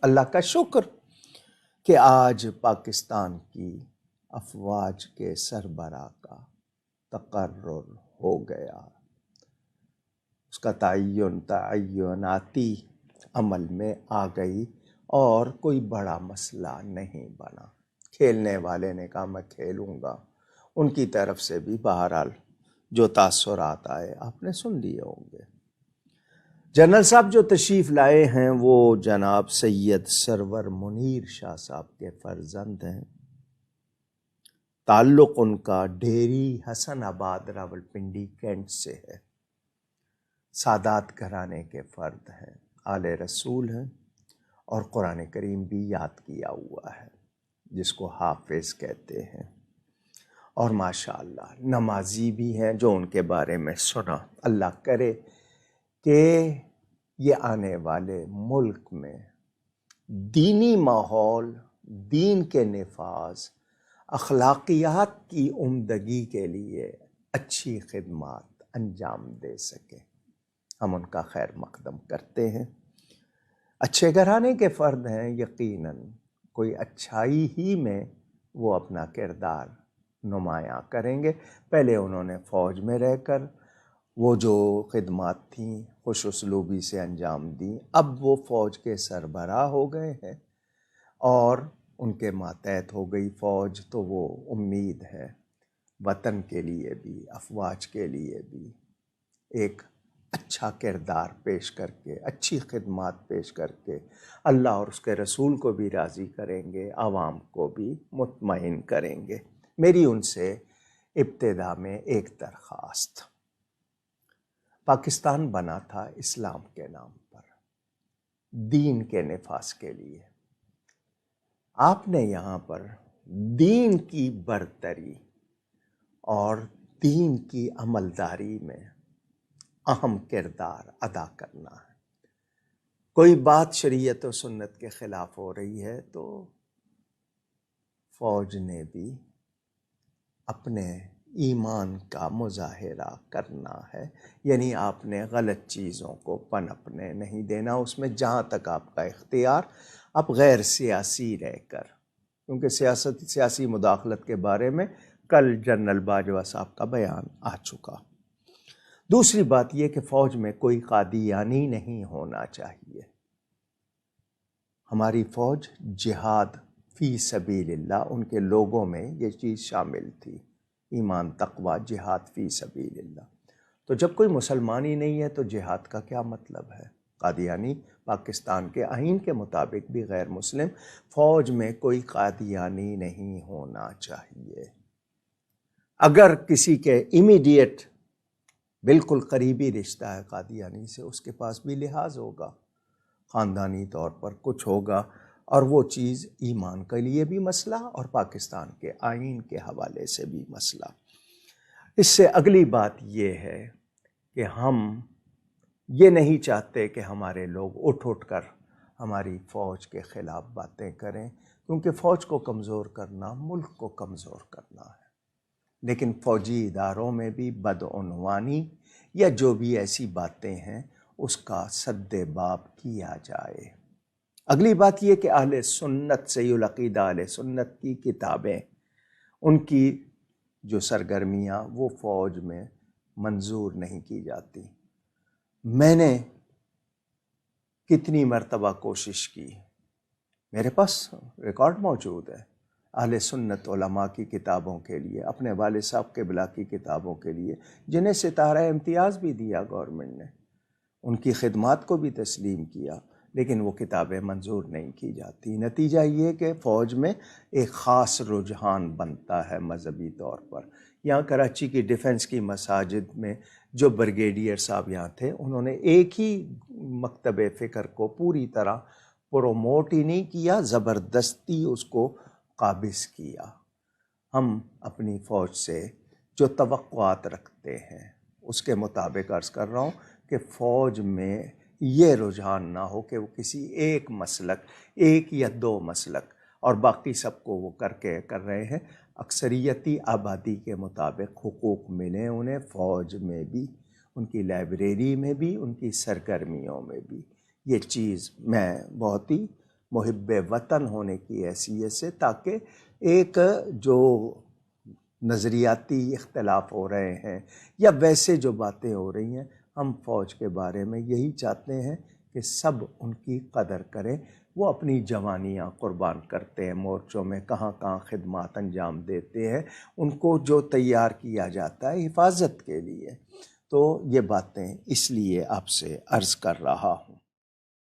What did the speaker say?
اللہ کا شکر کہ آج پاکستان کی افواج کے سربراہ کا تقرر ہو گیا، اس کا تعیناتی عمل میں آ گئی اور کوئی بڑا مسئلہ نہیں بنا۔ کھیلنے والے نے کہا میں کھیلوں گا، ان کی طرف سے بھی بہرحال جو تاثرات آئے آپ نے سن لیے ہوں گے۔ جنرل صاحب جو تشریف لائے ہیں وہ جناب سید سرور منیر شاہ صاحب کے فرزند ہیں۔ تعلق ان کا ڈیری حسن آباد راولپنڈی کینٹ سے ہے۔ سادات گھرانے کے فرد ہیں، آل رسول ہیں اور قرآن کریم بھی یاد کیا ہوا ہے جس کو حافظ کہتے ہیں، اور ماشاءاللہ نمازی بھی ہیں جو ان کے بارے میں سنا۔ اللہ کرے کہ یہ آنے والے ملک میں دینی ماحول، دین کے نفاذ، اخلاقیات کی عمدگی کے لیے اچھی خدمات انجام دے سکے۔ ہم ان کا خیر مقدم کرتے ہیں۔ اچھے گھرانے کے فرد ہیں، یقیناً کوئی اچھائی ہی میں وہ اپنا کردار نمایاں کریں گے۔ پہلے انہوں نے فوج میں رہ کر وہ جو خدمات تھیں خوش اسلوبی سے انجام دیں، اب وہ فوج کے سربراہ ہو گئے ہیں اور ان کے ماتحت ہو گئی فوج، تو وہ امید ہے وطن کے لیے بھی، افواج کے لیے بھی ایک اچھا کردار پیش کر کے، اچھی خدمات پیش کر کے اللہ اور اس کے رسول کو بھی راضی کریں گے، عوام کو بھی مطمئن کریں گے۔ میری ان سے ابتدا میں ایک درخواست، پاکستان بنا تھا اسلام کے نام پر، دین کے نفاذ کے لیے۔ آپ نے یہاں پر دین کی برتری اور دین کی عملداری میں اہم کردار ادا کرنا ہے۔ کوئی بات شریعت و سنت کے خلاف ہو رہی ہے تو فوج نے بھی اپنے ایمان کا مظاہرہ کرنا ہے، یعنی آپ نے غلط چیزوں کو پنپنے نہیں دینا، اس میں جہاں تک آپ کا اختیار، آپ غیر سیاسی رہ کر، کیونکہ سیاسی مداخلت کے بارے میں کل جنرل باجوہ صاحب کا بیان آ چکا۔ دوسری بات یہ کہ فوج میں کوئی قادیانی نہیں ہونا چاہیے۔ ہماری فوج جہاد فی سبیل اللہ، ان کے لوگوں میں یہ چیز شامل تھی، ایمان، تقوی، جہاد فی سبیل اللہ۔ تو جب کوئی مسلمان ہی نہیں ہے تو جہاد کا کیا مطلب ہے؟ قادیانی پاکستان کے آئین کے مطابق بھی غیر مسلم، فوج میں کوئی قادیانی نہیں ہونا چاہیے۔ اگر کسی کے امیڈیٹ بالکل قریبی رشتہ ہے قادیانی سے، اس کے پاس بھی لحاظ ہوگا، خاندانی طور پر کچھ ہوگا، اور وہ چیز ایمان کے لیے بھی مسئلہ اور پاکستان کے آئین کے حوالے سے بھی مسئلہ۔ اس سے اگلی بات یہ ہے کہ ہم یہ نہیں چاہتے کہ ہمارے لوگ اٹھ کر ہماری فوج کے خلاف باتیں کریں، کیونکہ فوج کو کمزور کرنا ملک کو کمزور کرنا ہے۔ لیکن فوجی اداروں میں بھی بدعنوانی یا جو بھی ایسی باتیں ہیں اس کا سد باب کیا جائے۔ اگلی بات یہ کہ اہل سنت، صحیح العقیدہ اہل سنت کی کتابیں، ان کی جو سرگرمیاں وہ فوج میں منظور نہیں کی جاتی۔ میں نے کتنی مرتبہ کوشش کی، میرے پاس ریکارڈ موجود ہے، اہل سنت علماء کی کتابوں کے لیے، اپنے والد صاحب قبلہ کی کتابوں کے لیے، جنہیں ستارہ امتیاز بھی دیا گورنمنٹ نے، ان کی خدمات کو بھی تسلیم کیا، لیکن وہ کتابیں منظور نہیں کی جاتی۔ نتیجہ یہ کہ فوج میں ایک خاص رجحان بنتا ہے مذہبی طور پر۔ یہاں کراچی کی ڈیفنس کی مساجد میں جو بریگیڈیئر صاحب یہاں تھے، انہوں نے ایک ہی مکتب فکر کو پوری طرح پروموٹ ہی نہیں کیا، زبردستی اس کو قابض کیا۔ ہم اپنی فوج سے جو توقعات رکھتے ہیں اس کے مطابق عرض کر رہا ہوں کہ فوج میں یہ رجحان نہ ہو کہ وہ کسی ایک مسلک، ایک یا دو مسلک اور باقی سب کو وہ کر رہے ہیں۔ اکثریتی آبادی کے مطابق حقوق ملیں انہیں، فوج میں بھی، ان کی لائبریری میں بھی، ان کی سرگرمیوں میں بھی۔ یہ چیز میں بہت ہی محب وطن ہونے کی حیثیت سے، تاکہ ایک جو نظریاتی اختلاف ہو رہے ہیں یا ویسے جو باتیں ہو رہی ہیں، ہم فوج کے بارے میں یہی چاہتے ہیں کہ سب ان کی قدر کریں۔ وہ اپنی جوانیاں قربان کرتے ہیں، مورچوں میں کہاں کہاں خدمات انجام دیتے ہیں، ان کو جو تیار کیا جاتا ہے حفاظت کے لیے۔ تو یہ باتیں اس لیے آپ سے عرض کر رہا ہوں۔